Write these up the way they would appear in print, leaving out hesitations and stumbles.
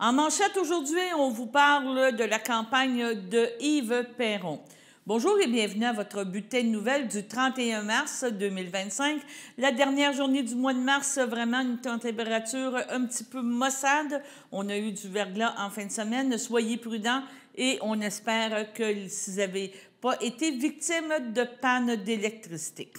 En manchette aujourd'hui, on vous parle de la campagne de Yves Perron. Bonjour et bienvenue à votre bulletin de nouvelles du 31 mars 2025. La dernière journée du mois de mars, vraiment une température un petit peu maussade. On a eu du verglas en fin de semaine. Soyez prudents et on espère que si vous n'avez pas été victime de panne d'électricité.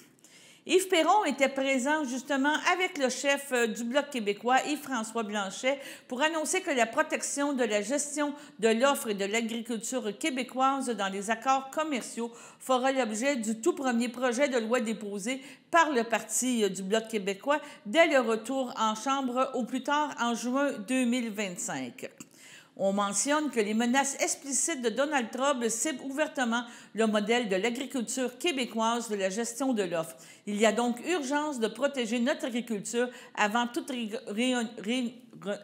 Yves Perron était présent justement avec le chef du Bloc québécois, Yves-François Blanchet, pour annoncer que la protection de la gestion de l'offre et de l'agriculture québécoise dans les accords commerciaux fera l'objet du tout premier projet de loi déposé par le Parti du Bloc québécois dès le retour en Chambre au plus tard en juin 2025. On mentionne que les menaces explicites de Donald Trump ciblent ouvertement le modèle de l'agriculture québécoise de la gestion de l'offre. Il y a donc urgence de protéger notre agriculture avant toute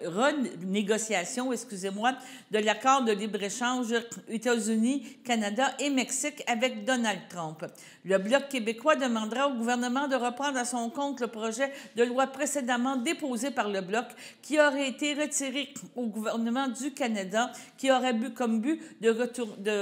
renégociation, de l'accord de libre-échange États-Unis, Canada et Mexique avec Donald Trump. Le Bloc québécois demandera au gouvernement de reprendre à son compte le projet de loi précédemment déposé par le Bloc qui aurait été retiré au gouvernement du Canada, qui aurait comme but de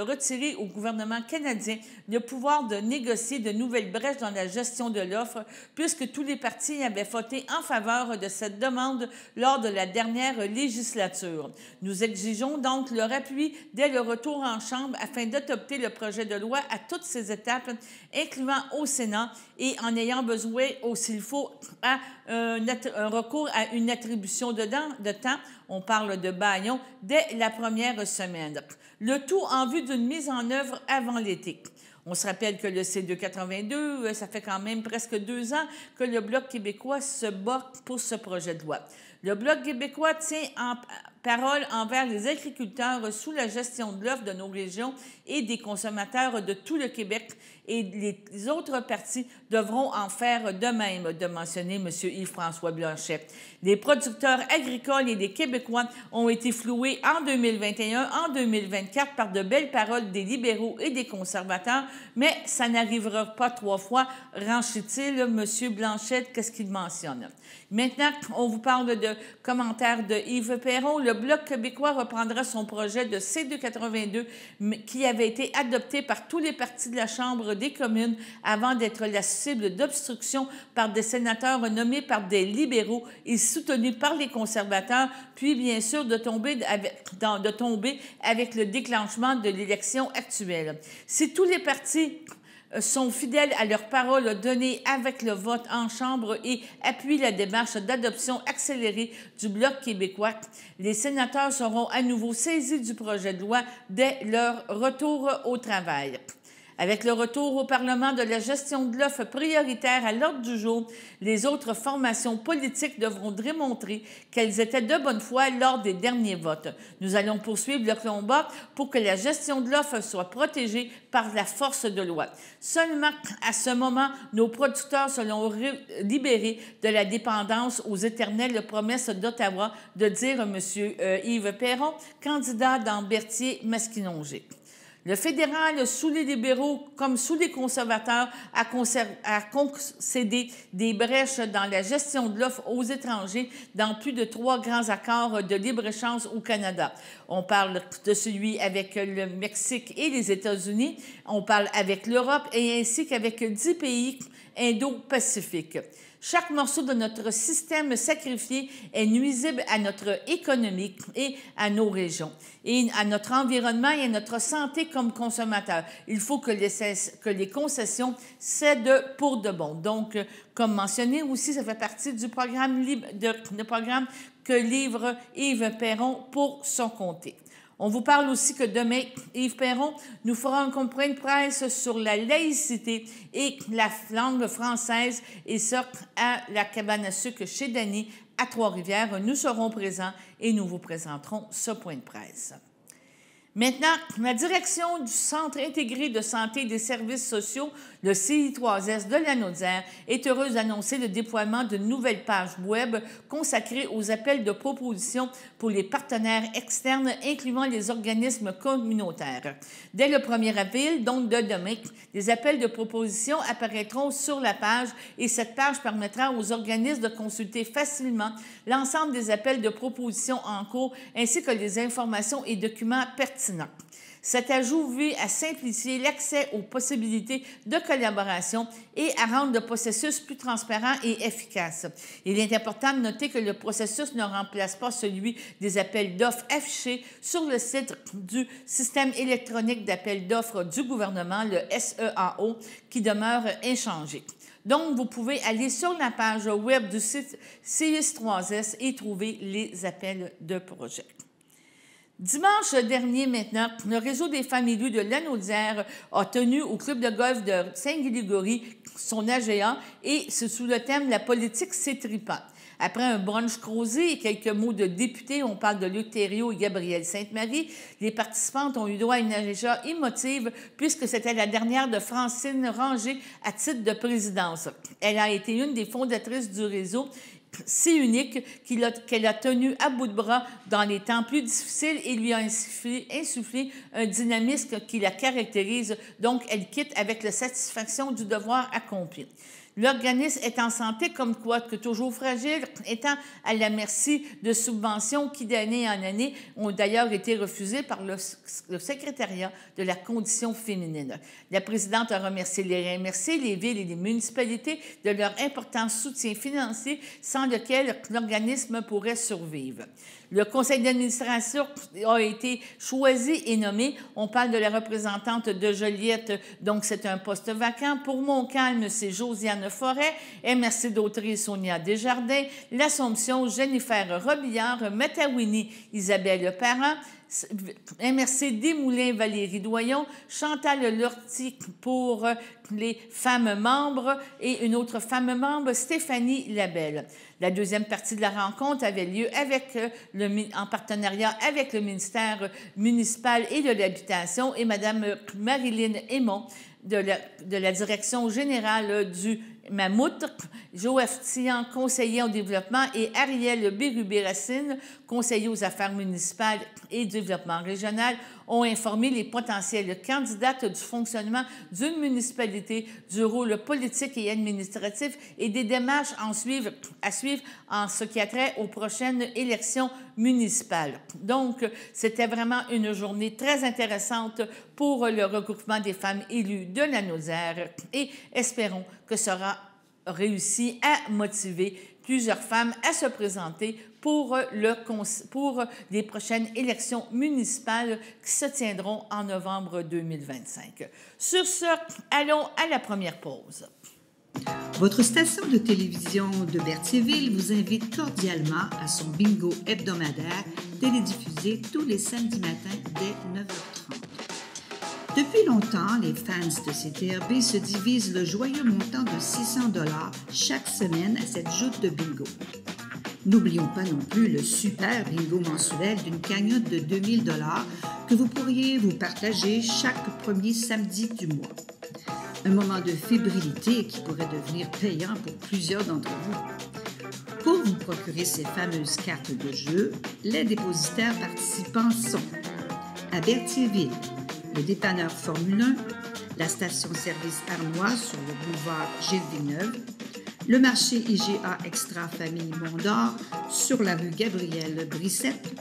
retirer au gouvernement canadien le pouvoir de négocier de nouvelles brèches dans la gestion de l'offre, puisque tous les partis avaient voté en faveur de cette demande lors de la dernière législature. Nous exigeons donc leur appui dès le retour en Chambre afin d'adopter le projet de loi à toutes ses étapes, incluant au Sénat et en ayant besoin, s'il faut, un recours à une attribution de temps, on parle de bâillon, dès la première semaine. Le tout en vue d'une mise en œuvre avant l'été. On se rappelle que le C282, ça fait quand même presque 2 ans que le Bloc québécois se bat pour ce projet de loi. Le Bloc québécois tient en parole envers les agriculteurs sous la gestion de l'offre de nos régions et des consommateurs de tout le Québec, et les autres partis devront en faire de même, de mentionner M. Yves-François Blanchet. Les producteurs agricoles et les Québécois ont été floués en 2021, en 2024 par de belles paroles des libéraux et des conservateurs, mais ça n'arrivera pas 3 fois, renchit-il M. Blanchet, qu'est-ce qu'il mentionne. Maintenant, on vous parle de commentaires de Yves Perron. Le Bloc québécois reprendra son projet de C282 qui avait été adopté par tous les partis de la Chambre des communes avant d'être la cible d'obstruction par des sénateurs nommés par des libéraux et soutenus par les conservateurs, puis bien sûr de tomber avec le déclenchement de l'élection actuelle. Si tous les partis sont fidèles à leur parole donnée avec le vote en Chambre et appuient la démarche d'adoption accélérée du Bloc québécois, les sénateurs seront à nouveau saisis du projet de loi dès leur retour au travail. Avec le retour au Parlement de la gestion de l'offre prioritaire à l'ordre du jour, les autres formations politiques devront démontrer qu'elles étaient de bonne foi lors des derniers votes. Nous allons poursuivre le combat pour que la gestion de l'offre soit protégée par la force de loi. Seulement à ce moment, nos producteurs seront libérés de la dépendance aux éternelles promesses d'Ottawa, de dire M. Yves Perron, candidat dans Berthier-Masquinongé. Le fédéral, sous les libéraux comme sous les conservateurs, a concédé des brèches dans la gestion de l'offre aux étrangers dans plus de 3 grands accords de libre-échange au Canada. On parle de celui avec le Mexique et les États-Unis, on parle avec l'Europe et ainsi qu'avec 10 pays Indo-Pacifiques. Chaque morceau de notre système sacrifié est nuisible à notre économie et à nos régions, et à notre environnement et à notre santé comme consommateurs. Il faut que les concessions cèdent pour de bon. Donc, comme mentionné aussi, ça fait partie du programme, le programme que livre Yves Perron pour son comté. On vous parle aussi que demain, Yves Perron nous fera un point de presse sur la laïcité et la langue française, et ça à la cabane à sucre chez Dany à Trois-Rivières. Nous serons présents et nous vous présenterons ce point de presse. Maintenant, la direction du Centre intégré de santé et des services sociaux, le CI3S de la Naudière, est heureuse d'annoncer le déploiement d'une nouvelle page web consacrée aux appels de proposition pour les partenaires externes, incluant les organismes communautaires. Dès le 1er avril, donc de demain, les appels de proposition apparaîtront sur la page et cette page permettra aux organismes de consulter facilement l'ensemble des appels de proposition en cours ainsi que les informations et documents pertinents. Cet ajout vise à simplifier l'accès aux possibilités de collaboration et à rendre le processus plus transparent et efficace. Il est important de noter que le processus ne remplace pas celui des appels d'offres affichés sur le site du Système électronique d'appel d'offres du gouvernement, le SEAO, qui demeure inchangé. Donc, vous pouvez aller sur la page web du site CIS3S et trouver les appels de projet. Dimanche dernier, maintenant, le Réseau des femmes élues de la Naudière a tenu au club de golf de Saint-Grégory son AGA et c'est sous le thème « La politique, c'est tripant ». Après un brunch causé et quelques mots de députés, on parle de Luc Thériault et Gabrielle Sainte-Marie, les participantes ont eu droit à une AGA émotive puisque c'était la dernière de Francine Ranger à titre de présidence. Elle a été une des fondatrices du réseau si unique qu'elle a tenu à bout de bras dans les temps plus difficiles et lui a insufflé un dynamisme qui la caractérise. Donc, elle quitte avec la satisfaction du devoir accompli. L'organisme est en santé comme quoi que toujours fragile, étant à la merci de subventions qui, d'année en année, ont d'ailleurs été refusées par le secrétariat de la condition féminine. La présidente a remercié les villes et les municipalités de leur important soutien financier sans lequel l'organisme pourrait survivre. Le conseil d'administration a été choisi et nommé. On parle de la représentante de Joliette, donc c'est un poste vacant. Pour Montcalm, c'est Josiane Forêt. MRC d'Autrey, Sonia Desjardins. L'Assomption, Jennifer Robillard. Matawini, Isabelle Parent. MRC Desmoulins, Valérie Doyon, Chantal Lortie pour les femmes membres et une autre femme membre, Stéphanie Labelle. La deuxième partie de la rencontre avait lieu en partenariat avec le ministère municipal et de l'Habitation et Mme Marilyn Aymon de la direction générale du Mammouth, Joël Tian, conseiller au développement, et Ariel Bérubé-Racine, conseiller aux affaires municipales et développement régional, ont informé les potentielles candidates du fonctionnement d'une municipalité, du rôle politique et administratif et des démarches à suivre en ce qui a trait aux prochaines élections municipales. Donc, c'était vraiment une journée très intéressante pour le regroupement des femmes élues de la Naudière et espérons que sera réussi à motiver plusieurs femmes à se présenter pour les prochaines élections municipales qui se tiendront en novembre 2025. Sur ce, allons à la première pause. Votre station de télévision de Berthierville vous invite cordialement à son bingo hebdomadaire télédiffusé tous les samedis matins dès 9h30. Depuis longtemps, les fans de CTRB se divisent le joyeux montant de 600 $ chaque semaine à cette joute de bingo. N'oublions pas non plus le super bingo mensuel d'une cagnotte de 2000 $ que vous pourriez vous partager chaque premier samedi du mois. Un moment de fébrilité qui pourrait devenir payant pour plusieurs d'entre vous. Pour vous procurer ces fameuses cartes de jeu, les dépositaires participants sont à Berthierville, le dépanneur Formule 1, la station-service Arnois sur le boulevard Gilles Villeneuve, le marché IGA Extra Famille Mont-d'Or sur la rue Gabrielle Brissette,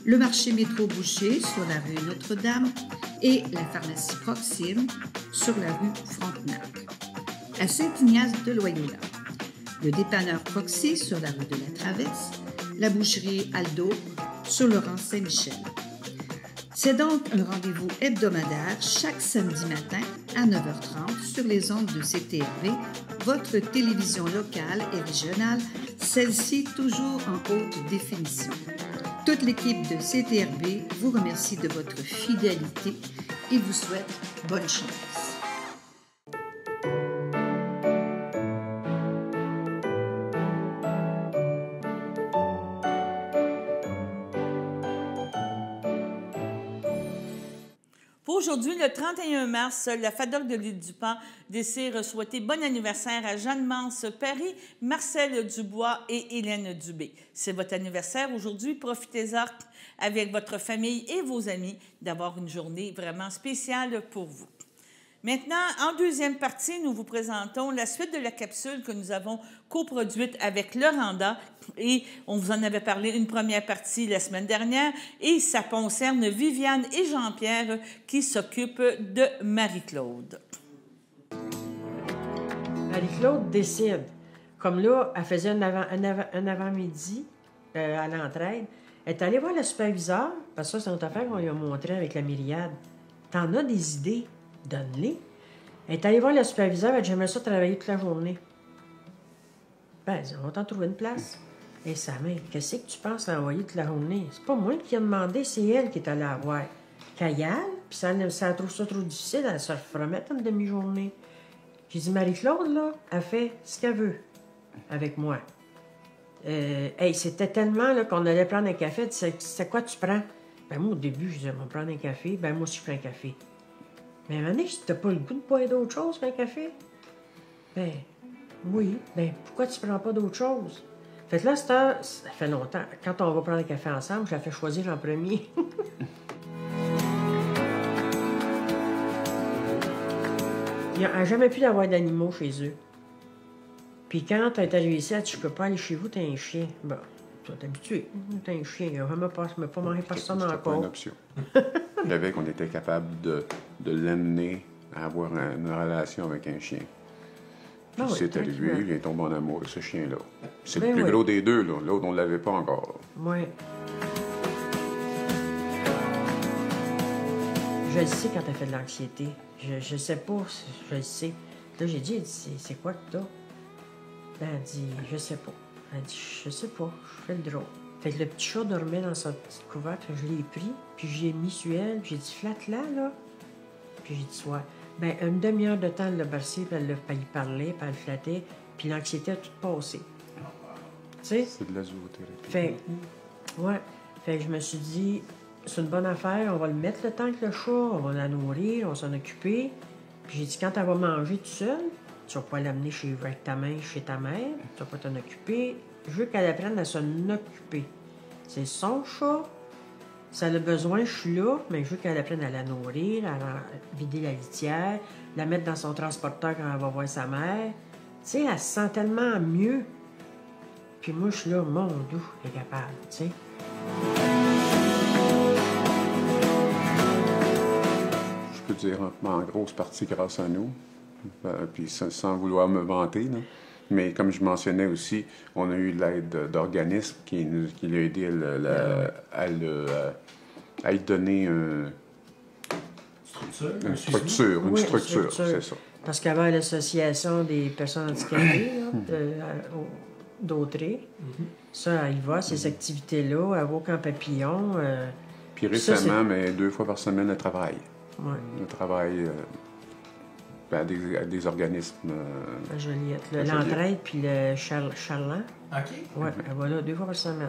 le marché Métro Boucher sur la rue Notre-Dame et la pharmacie Proxime sur la rue Frontenac. À Saint-Ignace de Loyola, le dépanneur Proxy sur la rue de la Traverse, la boucherie Aldo sur le rang Saint-Michel. C'est donc un rendez-vous hebdomadaire chaque samedi matin à 9h30 sur les ondes de CTRB, votre télévision locale et régionale, celle-ci toujours en haute définition. Toute l'équipe de CTRB vous remercie de votre fidélité et vous souhaite bonne chance. Aujourd'hui, le 31 mars, la FADOC de l'île du Pan désire souhaiter bon anniversaire à Jeanne-Mance Paris, Marcel Dubois et Hélène Dubé. C'est votre anniversaire aujourd'hui. Profitez-en avec votre famille et vos amis d'avoir une journée vraiment spéciale pour vous. Maintenant, en deuxième partie, nous vous présentons la suite de la capsule que nous avons coproduite avec le Randa. Et on vous en avait parlé une première partie la semaine dernière. Et ça concerne Viviane et Jean-Pierre qui s'occupent de Marie-Claude. Marie-Claude décide. Comme là, elle faisait un avant-midi à l'entraide. Elle est allée voir le superviseur, parce que ça, c'est notre affaire qu'on lui a montré avec la myriade. T'en as des idées? Donne-les. Elle est allée voir le superviseur, elle dit, j'aimerais ça travailler toute la journée. Ben, on va t'en trouver une place. Et sa mère, qu'est-ce que tu penses l'envoyer toute la journée? C'est pas moi qui a demandé, c'est elle qui est allée la voir. Qu'elle y aille, puis ça trouve ça trop difficile, elle se remettre une demi-journée. J'ai dit, Marie-Claude, là, elle fait ce qu'elle veut avec moi. Hey, c'était tellement là, qu'on allait prendre un café. Elle dit, c'est quoi tu prends? Ben, moi, au début, je disais, on va prendre un café. Ben, moi aussi, je prends un café. Mais à un moment donné, si t'as pas le goût de boire d'autre chose qu'un café? Ben, oui. Ben, pourquoi tu prends pas d'autre chose? Fait que là, ça fait longtemps. Quand on va prendre un café ensemble, je la fais choisir en premier. Il n'a jamais pu avoir d'animaux chez eux. Puis quand tu es arrivé ici, elle dit, je peux pas aller chez vous, t'as un chien. Bon, tu es habitué. T'as un chien, il n'a jamais pas mangé personne encore. C'était pas une option. Il y avait qu'on était capable de l'amener à avoir une relation avec un chien. Puis oui, c'est arrivé, il est tombé en amour avec ce chien-là. C'est Ben le plus oui. gros des deux, là. L'autre, on ne l'avait pas encore. Oui. Je le sais quand elle fait de l'anxiété. Je sais pas, je le sais. Là, j'ai dit, c'est quoi que t'as? Ben, elle dit, je sais pas. Elle dit, je sais pas, je fais le drôle. Fait que le petit chat dormait dans sa petite couverte, je l'ai pris, puis j'ai mis sur elle, puis j'ai dit, flatte-la, là. Puis j'ai dit, ouais. Ben, une demi-heure de temps, elle l'a bercé, puis elle y parlait, puis elle le flattait, puis l'anxiété a tout passé. Tu sais? C'est de la zoothérapie. Fait, ouais. Fait que je me suis dit, c'est une bonne affaire, on va le mettre le temps que le chat, on va la nourrir, on va s'en occuper. Puis j'ai dit, quand elle va manger tout seul, tu vas pas l'amener avec ta main chez ta mère, tu vas pas t'en occuper. Je veux qu'elle apprenne à s'en occuper. C'est son chat. Si elle a besoin, je suis là, mais je veux qu'elle apprenne à la nourrir, à vider la litière, la mettre dans son transporteur quand elle va voir sa mère. Tu sais, elle se sent tellement mieux. Puis moi, je suis là, mon doux, elle est capable, tu sais. Je peux dire en grosse partie grâce à nous, puis sans vouloir me vanter, là. Mais comme je mentionnais aussi, on a eu l'aide d'organismes qui l'a aidé à lui donner une structure, c'est ça. Parce qu'avant l'association des personnes handicapées d'Autré, ça, elle y va, ces activités-là, elle va au camp papillon. Puis récemment, mais 2 fois par semaine, elle travaille. Ouais. Elle travaille à des organismes. À Joliette. L'entraide puis le Charland. OK. Oui, elle va là 2 fois par semaine.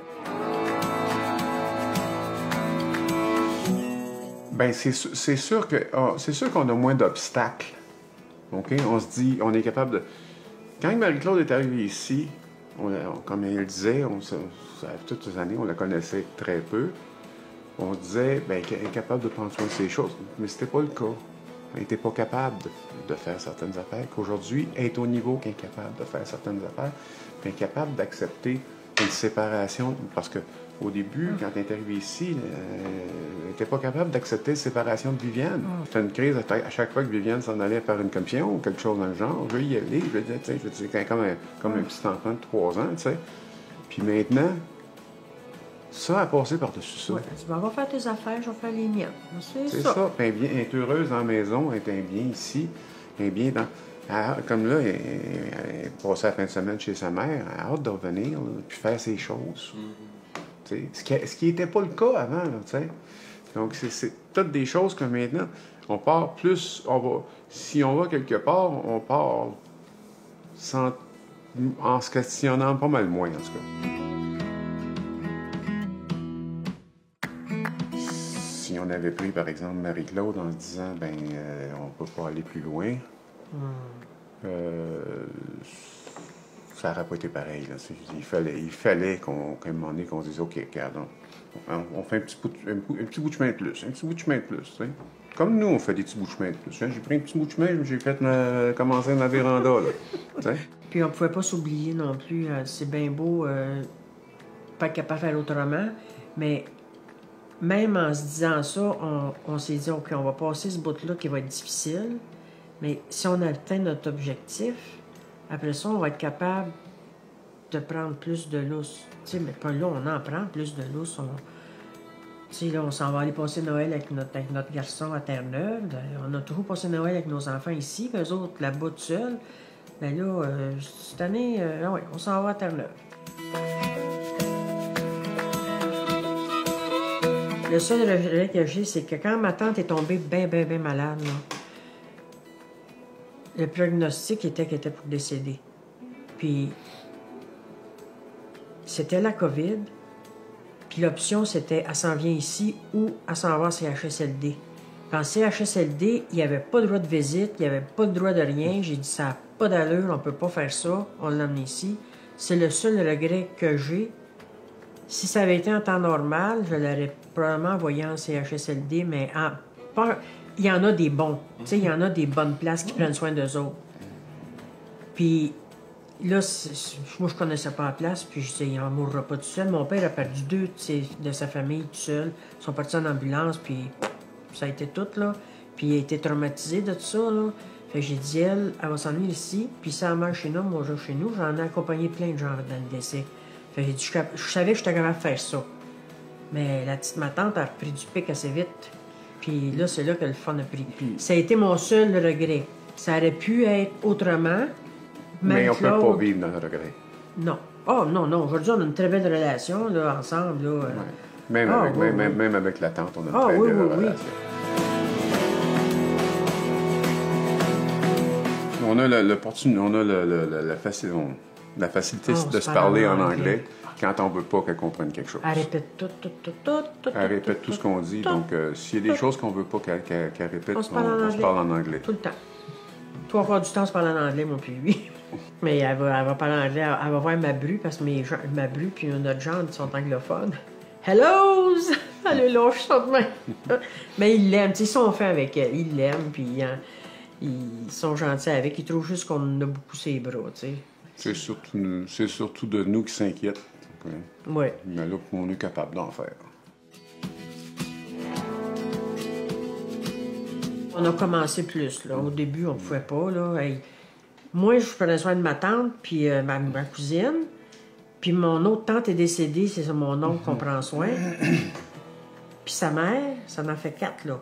Bien, c'est sûr qu'on a moins d'obstacles. OK? On se dit, on est capable de... Quand Marie-Claude est arrivée ici, comme elle le disait, toutes ces années, on la connaissait très peu. On disait qu'elle est capable de prendre soin de ses choses. Mais c'était pas le cas. Elle n'était pas capable de faire certaines affaires. Qu'aujourd'hui, elle est au niveau qu'elle est capable de faire certaines affaires. Elle est capable d'accepter une séparation. Parce qu'au début, quand elle est arrivée ici, elle n'était pas capable d'accepter la séparation de Viviane. C'était une crise à chaque fois que Viviane s'en allait faire une commission ou quelque chose dans le genre. Je veux y aller. Je veux dire, comme un petit enfant de 3 ans, tu sais. Puis maintenant, ça a passé par-dessus ça. Ouais, tu vas faire tes affaires, je vais faire les miennes. C'est ça. Puis elle est heureuse dans la maison, elle est bien ici, elle est bien dans... comme là, elle est passée la fin de semaine chez sa mère, elle a hâte de revenir, puis faire ses choses. Ce qui n'était pas le cas avant, là, tu sais. Donc, c'est toutes des choses que maintenant, on part plus... si on va quelque part, on part en se questionnant pas mal moins, en tout cas. Si si on avait pris, par exemple, Marie-Claude en se disant, on ne peut pas aller plus loin, ça n'aurait pas été pareil. Là. Il fallait qu'à un moment donné, qu'on se dise, OK, regarde, on fait un petit bout de chemin de plus, un petit bout de chemin de plus. T'sais. Comme nous, on fait des petits bouts de chemin de plus. J'ai pris un petit bout de chemin, j'ai fait commencer ma véranda. Là, puis on ne pouvait pas s'oublier non plus. C'est bien beau, pas être capable de faire autrement, mais même en se disant ça, on s'est dit, OK, on va passer ce bout-là qui va être difficile, mais si on atteint notre objectif, après ça, on va être capable de prendre plus de lousse. Tu sais, mais pas là, on en prend plus de lousse. Tu sais, là, on s'en va aller passer Noël avec notre garçon à Terre-Neuve. On a toujours passé Noël avec nos enfants ici, puis eux autres là-bas tout seuls. Mais là, cette année, ouais, on s'en va à Terre-Neuve. Le seul regret que j'ai, c'est que quand ma tante est tombée bien malade, là, le prognostic était qu'elle était pour décéder. Puis, c'était la COVID. Puis l'option, c'était elle s'en vient ici ou elle s'en va à CHSLD. Puis en CHSLD, il n'y avait pas de droit de visite, il n'y avait pas de droit de rien. J'ai dit, ça n'a pas d'allure, on ne peut pas faire ça. On l'a amené ici. C'est le seul regret que j'ai. Si ça avait été en temps normal, je l'aurais probablement envoyé en CHSLD, mais il y en a des bons. Tu sais, il y en a des bonnes places qui prennent soin d'eux autres. Puis là, moi, je connaissais pas la place, puis je disais, il n'en mourra pas tout seul. Mon père a perdu 2 de sa famille tout seul. Ils sont partis en ambulance, puis ça a été tout, là. Puis il a été traumatisé de tout ça, là. Fait que j'ai dit, elle va s'ennuyer ici, puis ça meurt chez nous, moi, je vais chez nous. J'en ai accompagné plein de gens dans le décès. Fait que j'ai dit, je savais que j'étais capable de faire ça. Mais la petite ma tante a pris du pic assez vite. Puis là, c'est là que le fun a pris. Ça a été mon seul regret. Ça aurait pu être autrement. Mais on ne peut pas vivre dans le regret. Non. Oh, non. Aujourd'hui, on a une très belle relation, là, ensemble. Là. Ouais. Même avec la tante, on a une très belle relation. On a l'opportunité, on a la facilité de se parler en anglais quand on ne veut pas qu'elle comprenne quelque chose. Elle répète tout. Elle répète tout ce qu'on dit. Donc, s'il y a des choses qu'on ne veut pas qu'elle répète, on se parle en anglais. Tout le temps. 3/4 du temps, on se parle en anglais, moi puis lui. Mais elle va parler en anglais. Elle va voir ma bru, parce que ma bru puis notre genre, ils sont anglophones. Hello! Elle est lâche ça de main. Mais ils l'aiment. Ils sont faits avec elle. Ils l'aiment, puis ils sont gentils avec. Ils trouvent juste qu'on a beaucoup ses bras, tu sais. C'est surtout de nous qui s'inquiètent. Oui. Mais là, on est capable d'en faire. On a commencé plus, là. Au début, on ne pouvait pas, là. Hey. Moi, je prenais soin de ma tante, puis ma cousine. Puis mon autre tante est décédée, c'est ça, mon oncle qu'on prend soin. Puis sa mère, ça en fait 4, là.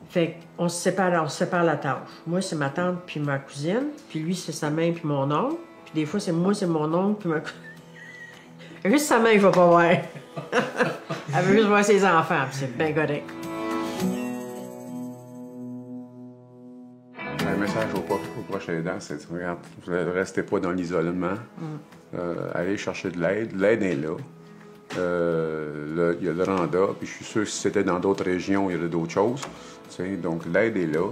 Fait qu'on se sépare la tâche. Moi, c'est ma tante puis ma cousine. Puis lui, c'est sa mère puis mon oncle. Puis des fois, c'est mon oncle puis ma cousine. Juste sa mère, il va pas voir. Elle veut juste voir ses enfants, puis c'est bien correct. Un message aux proches aidants, c'est ne restez pas dans l'isolement. Allez chercher de l'aide. L'aide est là. Il y a le Randa, puis je suis sûr que si c'était dans d'autres régions, il y aurait d'autres choses. T'sais, donc l'aide est là.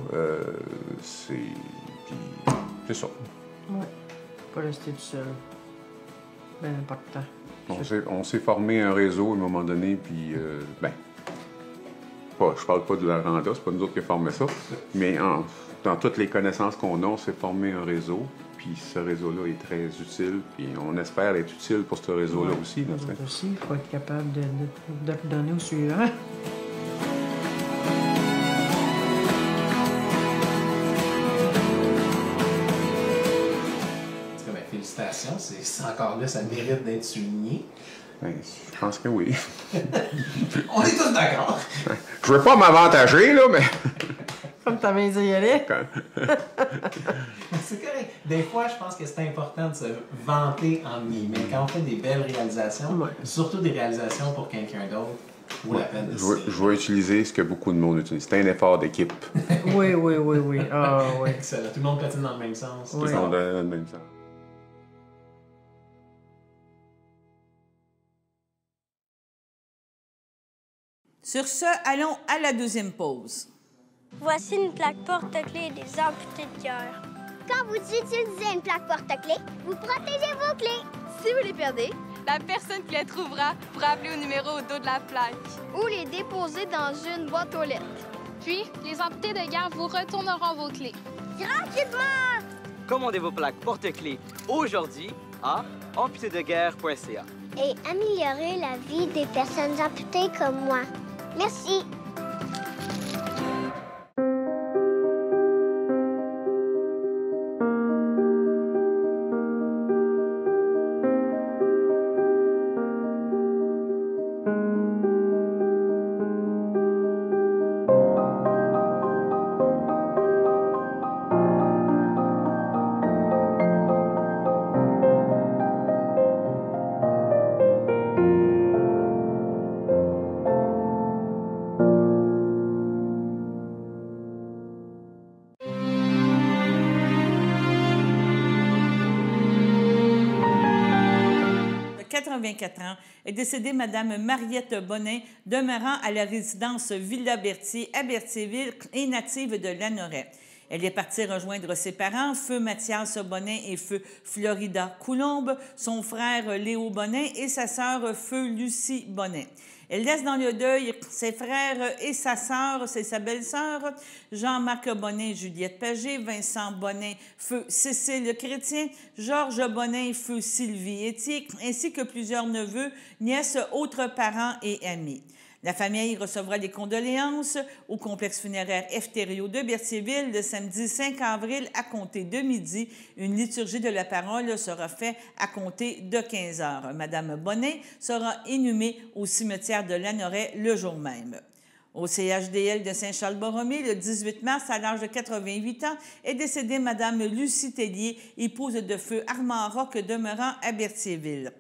C'est ça. Oui. Pas rester tout seul. Bien important. On s'est formé un réseau à un moment donné, puis je parle pas de la Randa, c'est pas nous autres qui avons formé ça, mais dans toutes les connaissances qu'on a, on s'est formé un réseau, puis ce réseau-là est très utile, puis on espère être utile pour ce réseau-là aussi. Là, aussi, il faut être capable de donner au suivant. Félicitations, c'est encore là, ça mérite d'être souligné. Je pense que oui. On est tous d'accord. Je veux pas m'avantager, là, mais... Comme ta main dit, allez. C'est correct. Des fois, je pense que c'est important de se vanter en guillemets. Quand on fait des belles réalisations, surtout des réalisations pour quelqu'un d'autre, vaut la peine de je vais utiliser ce que beaucoup de monde utilise. C'est un effort d'équipe. Oui. Ah, oui. Excellent. Tout le monde patine dans le même sens. Tout le monde dans le même sens. Sur ce, allons à la deuxième pause. Voici une plaque porte-clés des amputés de cœur. Quand vous utilisez une plaque porte-clés, vous protégez vos clés. Si vous les perdez, la personne qui les trouvera pourra appeler au numéro au dos de la plaque. Ou les déposer dans une boîte aux lettres. Puis, les amputés de guerre vous retourneront vos clés. Gratuitement! Commandez vos plaques porte-clés aujourd'hui à amputédeguerre.ca. Et améliorer la vie des personnes amputées comme moi. Merci. Ans, est décédée Mme Mariette Bonin, demeurant à la résidence Villa Berthier à Berthierville et native de Lanoret. Elle est partie rejoindre ses parents, feu Mathias Bonin et feu Florida Coulombe, son frère Léo Bonin et sa sœur feu Lucie Bonin. Elle laisse dans le deuil ses frères et sa sœur, c'est sa belle-sœur, Jean-Marc Bonin, Juliette Pagé, Vincent Bonin, feu Cécile Chrétien, Georges Bonin, feu Sylvie Étier, ainsi que plusieurs neveux, nièces, autres parents et amis. La famille recevra les condoléances au complexe funéraire Eftério de Berthierville le samedi 5 avril à compter de midi. Une liturgie de la parole sera faite à compter de 15 heures. Madame Bonin sera inhumée au cimetière de Lanoret le jour même. Au CHDL de Saint-Charles-Borromée, le 18 mars, à l'âge de 88 ans, est décédée Madame Lucie Tellier, épouse de feu Armand Roch, demeurant à Berthierville.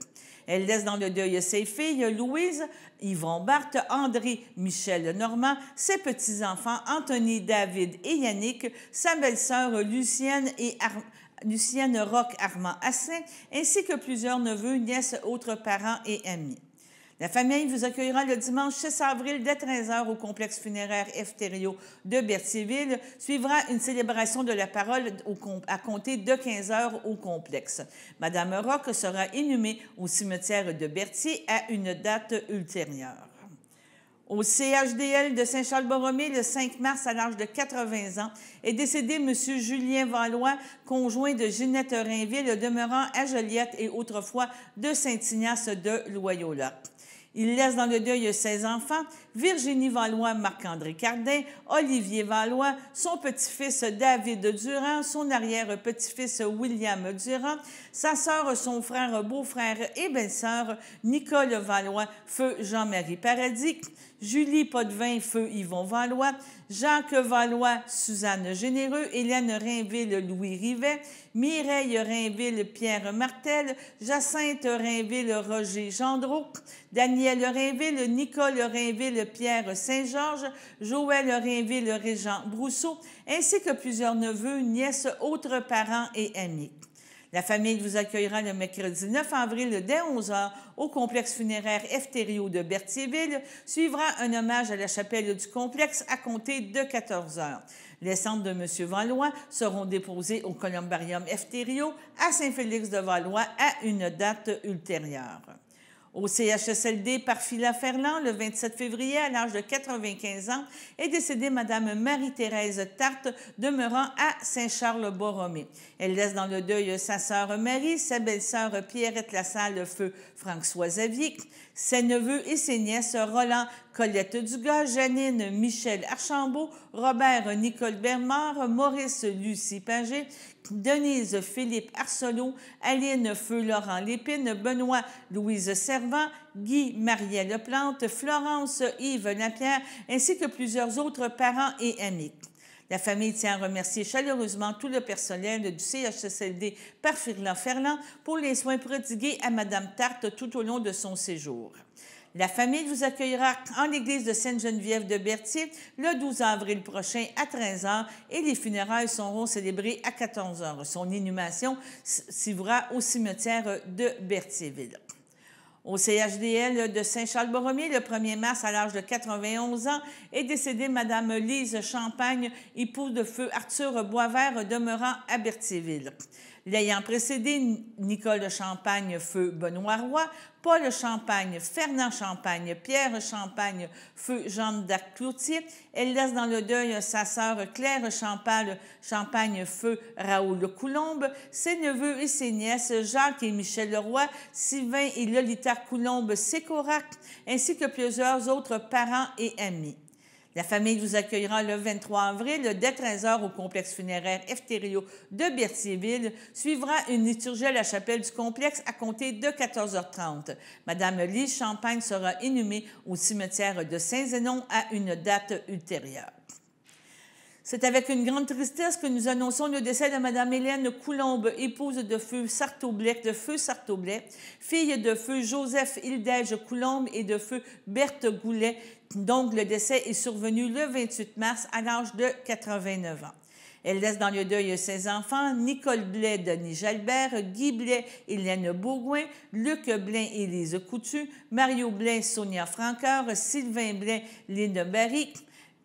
Elle laisse dans le deuil ses filles, Louise, Yvon Barthes, André, Michel Normand, ses petits-enfants, Anthony, David et Yannick, sa belle-sœur Lucienne et Lucienne Roch Armand Assin, ainsi que plusieurs neveux, nièces, autres parents et amis. La famille vous accueillera le dimanche 6 avril dès 13h au complexe funéraire Eftério de Berthierville. Suivra une célébration de la parole à compter de 15h au complexe. Madame Roch sera inhumée au cimetière de Berthier à une date ultérieure. Au CHDL de Saint-Charles-Borromée, le 5 mars, à l'âge de 80 ans, est décédé M. Julien Valois, conjoint de Ginette Rainville, demeurant à Joliette et autrefois de Saint-Ignace de Loyola. Il laisse dans le deuil 16 enfants, Virginie Valois, Marc-André Cardin, Olivier Valois, son petit-fils David Durand, son arrière-petit-fils William Durand, sa sœur, son frère, beau-frère et belle-sœur, Nicole Valois, feu Jean-Marie Paradis, Julie Potvin, feu Yvon Valois, Jacques Valois, Suzanne Généreux, Hélène Rainville, Louis Rivet, Mireille Rainville, Pierre Martel, Jacinthe Rainville, Roger Gendreau, Daniel Rainville, Nicole Rainville, Pierre Saint-Georges, Joël Rainville, Régent Brousseau, ainsi que plusieurs neveux, nièces, autres parents et amis. La famille vous accueillera le mercredi 9 avril dès 11h au complexe funéraire Eftério de Berthierville. Suivra un hommage à la chapelle du complexe à compter de 14h. Les cendres de M. Valois seront déposées au columbarium Eftério à Saint-Félix-de-Valois à une date ultérieure. Au CHSLD par Fila-Ferland, le 27 février, à l'âge de 95 ans, est décédée Mme Marie-Thérèse Tarte, demeurant à Saint-Charles-Borromée. Elle laisse dans le deuil sa sœur Marie, sa belle-sœur Pierrette Lassalle, feu François Xavier, ses neveux et ses nièces Roland, Colette Dugas, Janine, Michel Archambault, Robert Nicole Bernard, Maurice Lucie Pagé, Denise Philippe Arcelot, Aline Feu Laurent Lépine, Benoît Louise Servant, Guy Marielle Plante, Florence Yves Lapierre, ainsi que plusieurs autres parents et amis. La famille tient à remercier chaleureusement tout le personnel du CHSLD par Fila-Ferland pour les soins prodigués à Mme Tarte tout au long de son séjour. La famille vous accueillera en l'église de Sainte-Geneviève de Berthier le 12 avril prochain à 13h et les funérailles seront célébrées à 14h. Son inhumation s'ouvrira au cimetière de Berthierville. Au CHDL de Saint-Charles-Borromée, le 1er mars, à l'âge de 91 ans, est décédée Mme Lise Champagne, épouse de feu Arthur Boisvert, demeurant à Berthierville. L'ayant précédé, Nicole Champagne, feu Benoît Roy, Paul Champagne, Fernand Champagne, Pierre Champagne, feu Jeanne d'Arc Cloutier. Elle laisse dans le deuil sa sœur Claire Champagne, feu Raoul Coulombe, ses neveux et ses nièces Jacques et Michel Leroy, Sylvain et Lolita Coulombe-Sécorac, ainsi que plusieurs autres parents et amis. La famille vous accueillera le 23 avril dès 13h au complexe funéraire Efterio de Berthierville. Suivra une liturgie à la chapelle du complexe à compter de 14h30. Madame Lise Champagne sera inhumée au cimetière de Saint-Zénon à une date ultérieure. C'est avec une grande tristesse que nous annonçons le décès de Mme Hélène Coulombe, épouse de feu Sartoblet, fille de feu Joseph Hildège Coulombe et de feu Berthe Goulet. Donc, le décès est survenu le 28 mars à l'âge de 89 ans. Elle laisse dans le deuil ses enfants, Nicole Blais, Denis Jalbert, Guy Blais, Hélène Beaugoin, Luc Blain, Élise Coutu, Mario Blain, Sonia Francoeur, Sylvain Blais, Lynne Barry,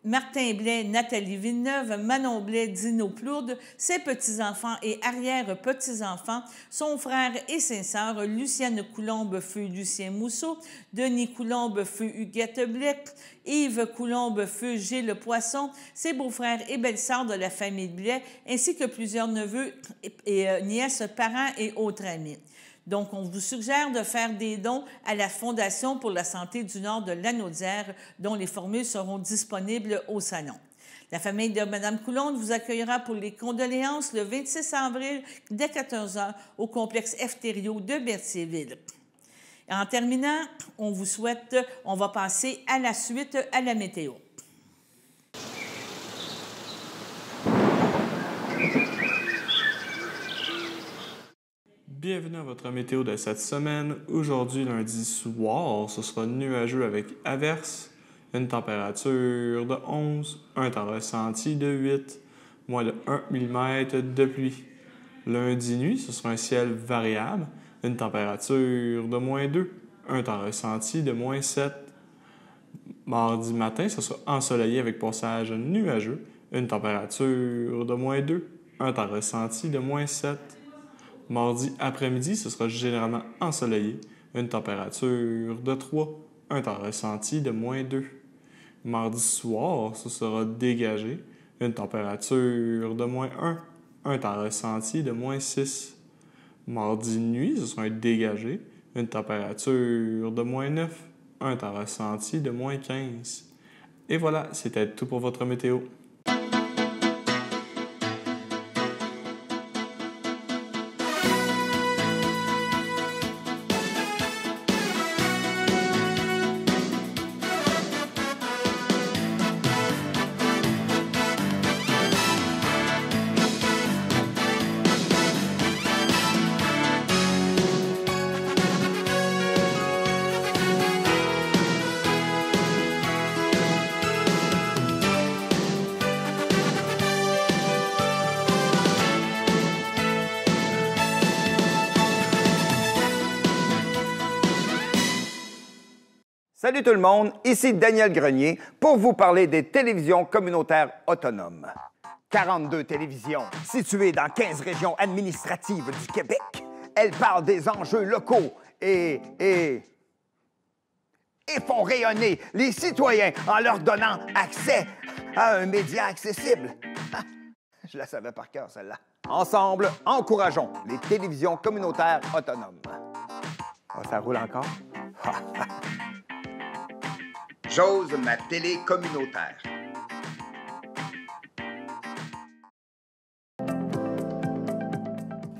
Martin Blais, Nathalie Villeneuve, Manon Blais, Dino Plourde, ses petits-enfants et arrière-petits-enfants, son frère et ses sœurs, Lucienne Coulombe, feu Lucien Mousseau, Denis Coulombe, feu Huguette Blais, Yves Coulombe, feu Gilles Poisson, ses beaux-frères et belles-sœurs de la famille Blais, ainsi que plusieurs neveux et nièces, parents et autres amis. Donc, on vous suggère de faire des dons à la Fondation pour la santé du Nord de Lanaudière, dont les formules seront disponibles au salon. La famille de Mme Coulombe vous accueillera pour les condoléances le 26 avril dès 14h au complexe Efterio de Berthierville. En terminant, on va passer à la suite à la météo. Bienvenue à votre météo de cette semaine. Aujourd'hui, lundi soir, ce sera nuageux avec averses, une température de 11, un temps ressenti de 8, moins de 1 mm de pluie. Lundi nuit, ce sera un ciel variable, une température de moins 2, un temps ressenti de moins 7. Mardi matin, ce sera ensoleillé avec passage nuageux, une température de moins 2, un temps ressenti de moins 7. Mardi après-midi, ce sera généralement ensoleillé, une température de 3, un temps ressenti de moins 2. Mardi soir, ce sera dégagé, une température de moins 1, un temps ressenti de moins 6. Mardi nuit, ce sera dégagé, une température de moins 9, un temps ressenti de moins 15. Et voilà, c'était tout pour votre météo. Salut tout le monde, ici Daniel Grenier pour vous parler des télévisions communautaires autonomes. 42 télévisions situées dans 15 régions administratives du Québec. Elles parlent des enjeux locaux et font rayonner les citoyens en leur donnant accès à un média accessible. Je la savais par cœur, celle-là. Ensemble, encourageons les télévisions communautaires autonomes. Oh, ça roule encore? J'ose ma télé communautaire.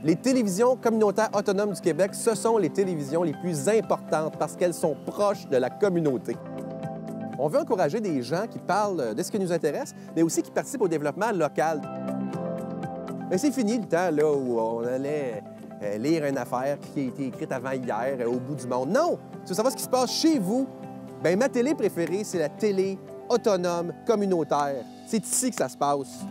Les télévisions communautaires autonomes du Québec, ce sont les télévisions les plus importantes parce qu'elles sont proches de la communauté. On veut encourager des gens qui parlent de ce qui nous intéresse, mais aussi qui participent au développement local. Mais c'est fini le temps là, où on allait lire une affaire qui a été écrite avant hier au bout du monde. Non! Tu veux savoir ce qui se passe chez vous? Bien, ma télé préférée, c'est la télé autonome communautaire. C'est ici que ça se passe.